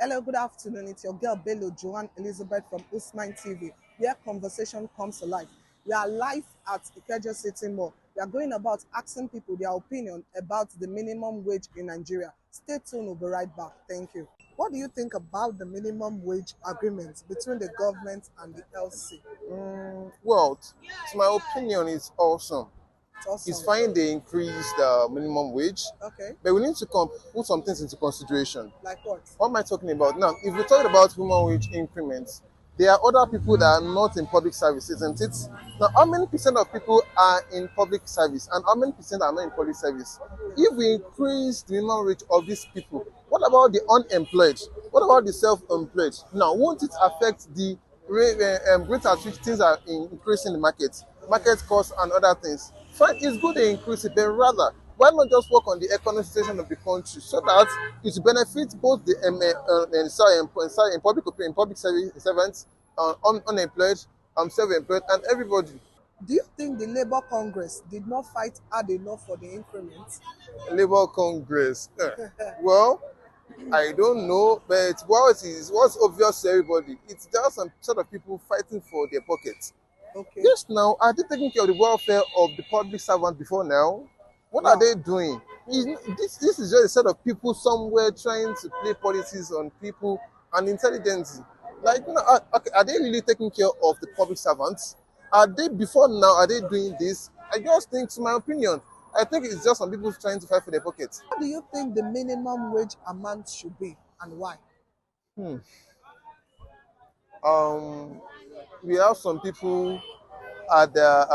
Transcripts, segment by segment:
Hello, good afternoon. It's your girl Bello Joanne Elizabeth from Usman TV, where conversation comes to life. We are live at Ikeja City Mall. We are going about asking people their opinion about the minimum wage in Nigeria. Stay tuned, we'll be right back. Thank you. What do you think about the minimum wage agreement between the government and the LC? Well, to my opinion, it's awesome. It's It's awesome. fine they increase the minimum wage, Okay, but we need to put some things into consideration. like what? What am I talking about? Now, if we talk about minimum wage increments, there are other people that are not in public service, isn't it? Now, how many percent of people are in public service and how many percent are not in public service? If we increase the minimum wage of these people, what about the unemployed? What about the self-employed? Now, won't it affect the rate at which things are increasing in the market costs and other things? Fine, it's good they increase it, but rather, why not just work on the economic situation of the country so that it will benefit both the public service servants, unemployed, self-employed, and everybody. Do you think the Labour Congress did not fight hard enough for the increment? Labour Congress. Well, I don't know, but what's obvious to everybody, it's just some sort of people fighting for their pockets. Okay. Yes, now, are they taking care of the welfare of the public servant before now? What are Wow. they doing? This is just a set of people somewhere trying to play policies on people and intelligence. Like, are they really taking care of the public servants? Are they, before now, are they doing this? I just think, to my opinion, I think it's just some people trying to fight for their pockets. What do you think the minimum wage amount should be and why? Hmm. Um, we have some people at the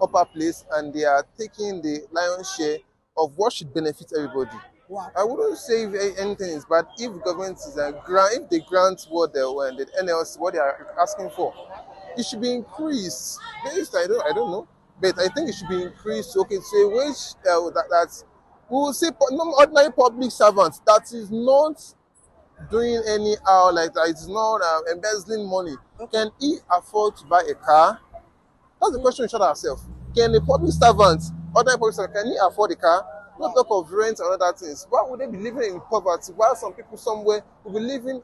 upper place and they are taking the lion's share of what should benefit everybody. Wow. I wouldn't say if anything is bad if government is if they grant what the NLC what they are asking for, it should be increased. Based, I don't know, but I think it should be increased. Okay, so a wage that we will say ordinary public servants that is not doing anyhow like that, it's not embezzling money. Okay. Can he afford to buy a car? That's the question we should ask ourselves. Can a public servant, other public servant, can he afford a car? Not talk of rent and other things. Why would they be living in poverty while some people somewhere will be living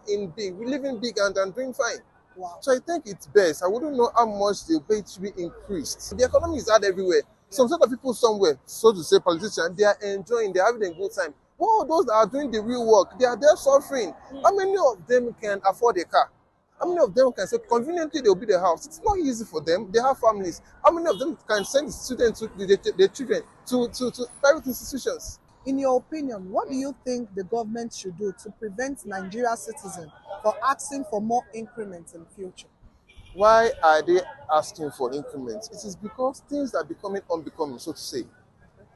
big and doing fine? Wow. So I think it's best. I wouldn't know how much the pay should be increased. The economy is hard everywhere. Some sort of people somewhere, so to say politicians, they are enjoying, they're having a good time. Well, those that are doing the real work, they are there suffering. How many of them can afford a car? How many of them can say conveniently they'll be the house? It's not easy for them. They have families. How many of them can send the students to their children to private institutions? In your opinion, what do you think the government should do to prevent Nigeria citizens from asking for more increments in the future? Why are they asking for increments? It is because things are becoming unbecoming, so to say.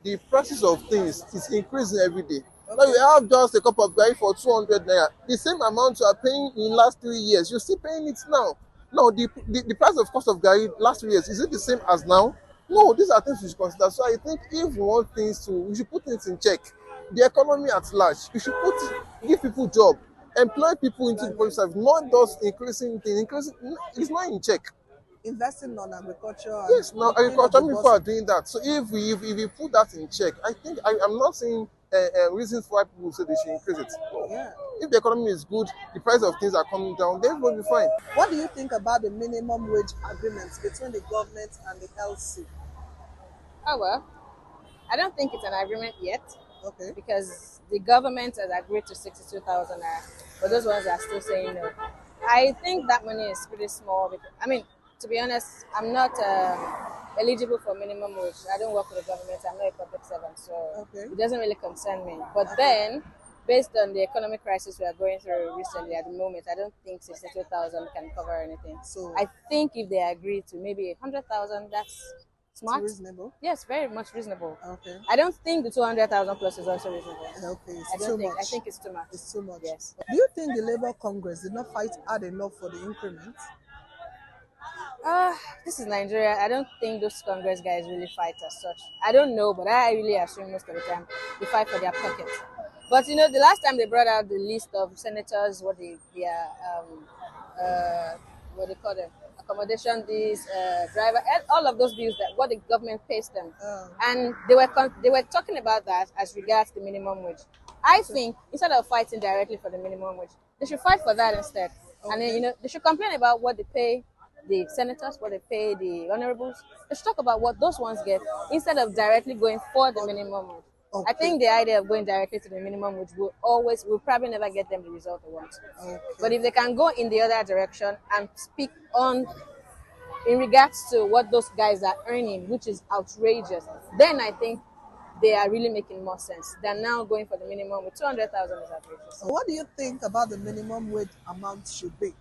The prices of things is increasing every day. Now you have just a cup of garri for 200 naira. The same amount you are paying in the last 3 years, you're still paying it now. No, the price of cost of garri last 3 years, is it the same as now? No, these are things we should consider. So I think if we want things to, we should put things in check. The economy at large, we should give people job, employ people into the public service, not just increasing things. It's not in check. Investing on agriculture and Yes, now opening of agriculture the people are bus. doing that. So if we put that in check, I think I'm not seeing reasons why people say they should increase it. No. Yeah. If the economy is good, the price of things are coming down, then everyone will be fine. What do you think about the minimum wage agreements between the government and the LC? Oh well, I don't think it's an agreement yet Okay. because the government has agreed to 62,000 naira, but those ones are still saying no. I think that money is pretty small. Because, I mean, to be honest, I'm not eligible for minimum wage. I don't work for the government. I'm not a public servant, so Okay. it doesn't really concern me. But then, based on the economic crisis we are going through recently at the moment, I don't think 62,000 can cover anything. So I think if they agree to maybe 100,000, that's it's smart. reasonable. Yes, very much reasonable. Okay. I don't think the 200,000 plus is also reasonable. Okay. I It's don't too think. much. I think it's too much. It's too much. Yes. Do you think the Labour Congress did not fight hard enough for the increment? This is Nigeria. I don't think those Congress guys really fight as such. I don't know, but I really assume most of the time they fight for their pockets. But you know, the last time they brought out the list of senators, what they call them, accommodation, these driver, and all of those bills that what the government pays them, and they were talking about that as regards the minimum wage. I think instead of fighting directly for the minimum wage, they should fight for that instead. And then, they should complain about what they pay the senators, what they pay the honorables. They should talk about what those ones get instead of directly going for the minimum wage. I Okay. think the idea of going directly to the minimum wage will probably never get them the result they want. Okay. But if they can go in the other direction and speak on in regards to what those guys are earning, which is outrageous, then I think they are really making more sense than now going for the minimum with 200,000 is outrageous. What do you think about the minimum wage amount should be?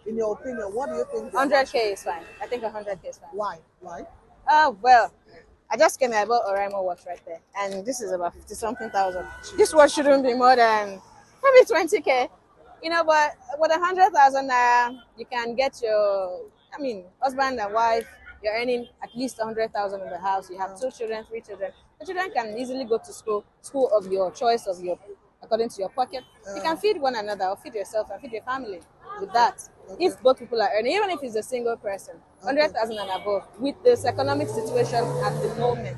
In your opinion, what do you think? 100K is fine. I think 100K is fine. Why? Why? Oh, well, I just came here, I bought Oraimo watch right there, and this is about 50 something thousand. This watch shouldn't be more than maybe 20K. But with 100,000 you can get your, husband and wife, you're earning at least 100,000 in the house. You have 2 children, 3 children. The children can easily go to school of your choice, according to your pocket. You can feed one another or feed yourself and feed your family with that. Okay. If both people are earning, even if it's a single person, 100,000 and above, with this economic situation at the moment,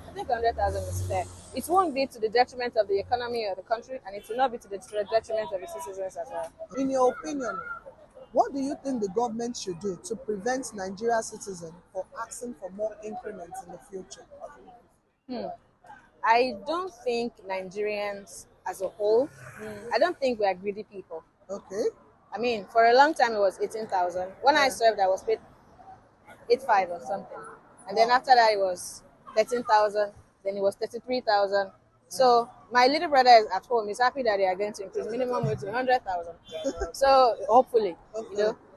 I think 100,000 is fair. It won't be to the detriment of the economy or the country, and it will not be to the detriment of the citizens as well. In your opinion, what do you think the government should do to prevent Nigeria citizens from asking for more increments in the future? I don't think Nigerians as a whole, I don't think we are greedy people. Okay. For a long time it was 18,000. When I served, I was paid 8.5 or something. And then after that, it was 13,000. Then it was 33,000. So my little brother is at home. He's happy that they are going to increase minimum wage to 100,000. So hopefully,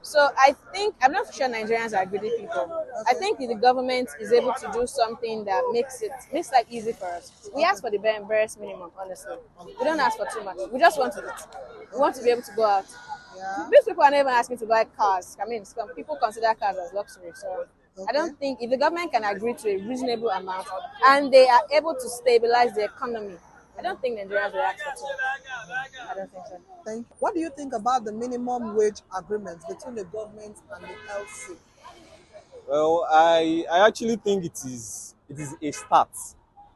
So I think, I'm not sure Nigerians are greedy people. I think if the government is able to do something that makes life easy for us. We ask for the barest minimum, honestly. We don't ask for too much. We just want to eat. We want to be able to go out. Yeah. These people are not even asking to buy cars. Some people consider cars as luxury. So I don't think if the government can agree to a reasonable amount and they are able to stabilize the economy, I don't think Nigerians will ask for too much. I don't think so. Thank you. What do you think about the minimum wage agreement between the government and the LC? Well, I actually think it is a start,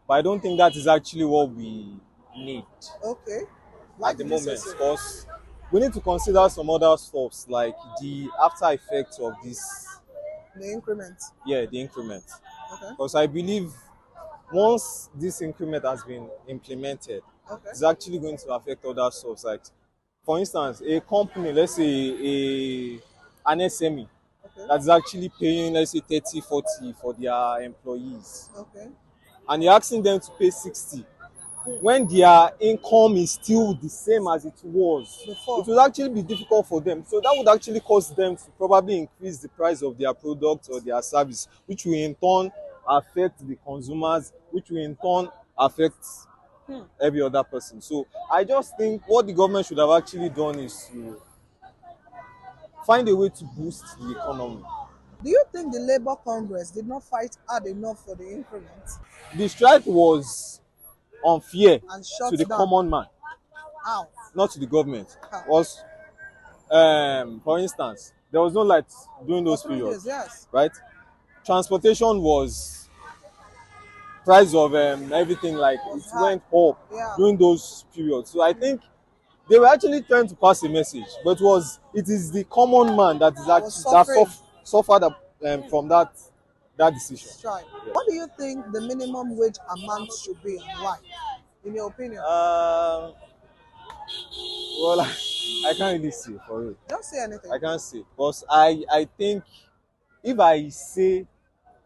but I don't think that is actually what we need Okay. Why at the did you say moment, so? because we need to consider some other stuffs like the after effects of this, The increment. the increment. Okay. Because I believe once this increment has been implemented, Okay. it's actually going to affect other stuffs. Like, for instance, a company, let's say an SME, Okay. that's actually paying, let's say, 30, 40 for their employees, Okay. and you're asking them to pay 60 when their income is still the same as it was. Before. It will actually be difficult for them. So that would actually cause them to probably increase the price of their product or their service, which will in turn affect the consumers, which will in turn affect every other person. So I just think what the government should have actually done is to find a way to boost the economy. Do you think the Labour Congress did not fight hard enough for the increment The strike was unfair and shut to the down? common man, How? not to the government. How? Was for instance, there was no light during those For 3 periods, years, yes. right? Transportation was price of everything, like Was it high. went up Yeah. during those periods. So I think they were actually trying to pass a message, but it is the common man that is actually suffering. suffered from that decision. Strike. What do you think the minimum wage amount should be and why? In your opinion? Well, I can't really say for real. Don't say anything. I can't say, because I think if I say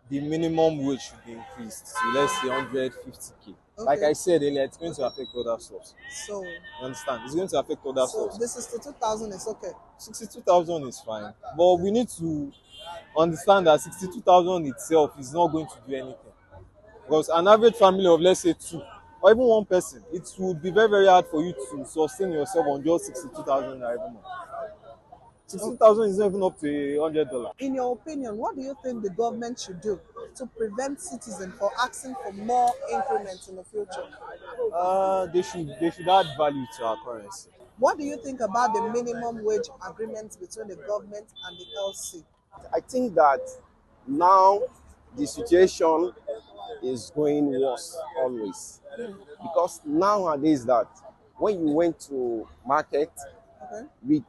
the minimum wage should be increased to, let's say, 150K, like Okay. I said earlier, it's going to affect other stuff. So, You understand? It's going to affect other so stuff. the 62,000 is okay. 62,000 is fine, but we need to understand that 62,000 itself is not going to do anything, because an average family of, let's say, 2 or even 1 person, it would be very, very hard for you to sustain yourself on just 62,000 every month. 62,000 is not even up to $100. In your opinion, what do you think the government should do to prevent citizens from asking for more increments in the future? They should add value to our currency. What do you think about the minimum wage agreement between the government and the LC? I think that now the situation is going worse always. Because nowadays that when you went to market Okay. with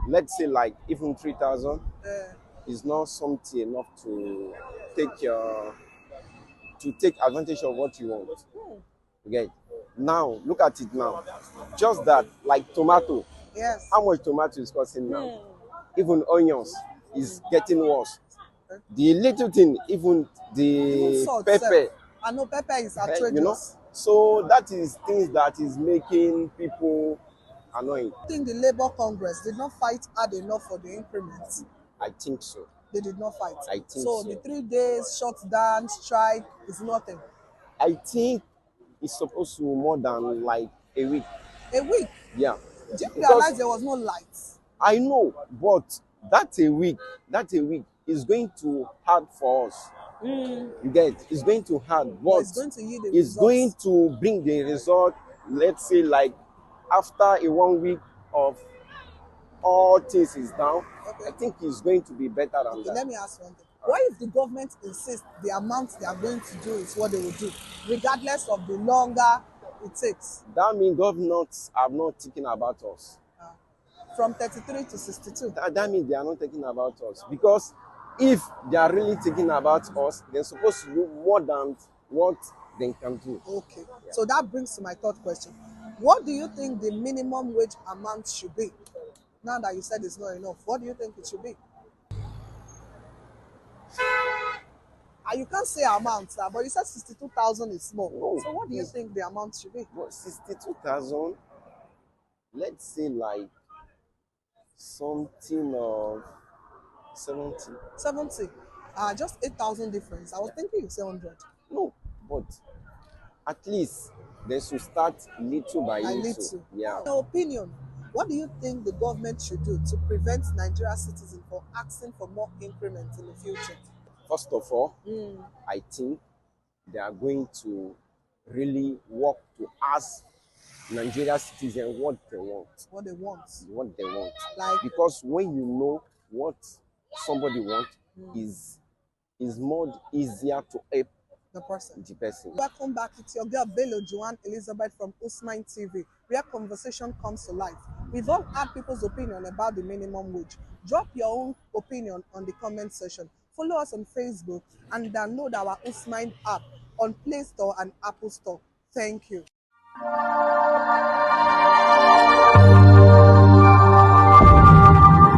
let's say like even 3,000 Uh, is not something enough take your to take advantage of what you want. Okay. Now look at it now. Just that like tomato, yes. how much tomato is costing now? Mm. Even onions is getting worse. Okay. The little thing, even Even the salt, pepper, sef. I know pepper is you know. outrageous. So that is things that is making people annoying. I think the Labour Congress did not fight hard enough for the increments. I think so. They did not fight. I think So so. the 3 days shutdown strike is nothing. I think it's supposed to be more than like a week. A week. Yeah. Do you Because realize there was no light? I know, but that a week is going to hard for us. You get it? It's going to hard, But but it's going to yield the it's results. going to bring the result, let's say like after a 1 week of all things is down, Okay. I think it's going to be better than Okay, that. let me ask one thing. What if the government insists the amount they are going to do is what they will do, regardless of the longer it takes? That means governments are not thinking about us. From 33 to 62. That means they are not thinking about us. Because if they are really thinking about us, they're supposed to do more than what they can do. Okay. So that brings to my third question. What do you think the minimum wage amount should be? Now that you said it's not enough, what do you think it should be? And you can't say amount, sir, but you said 62,000 is small. No, So what do you it's- think the amount should be? But 62,000, let's say like something of 70. 70. Just 8,000 difference. I was thinking you say 100. No, but at least they should start little by I little. need to. Yeah. In your opinion, what do you think the government should do to prevent Nigeria citizens from asking for more increments in the future? First of all, I think they are going to really work to ask Nigeria citizens what they want. What they want. What they want. Like, Because when you know what somebody wants, is more easier to help the person. the person. Welcome back. It's your girl Bello Joanne Elizabeth from Usman TV, where conversation comes to life. We've all had people's opinion about the minimum wage. Drop your own opinion on the comment section. Follow us on Facebook and download our Usman app on Play Store and Apple Store. Thank you.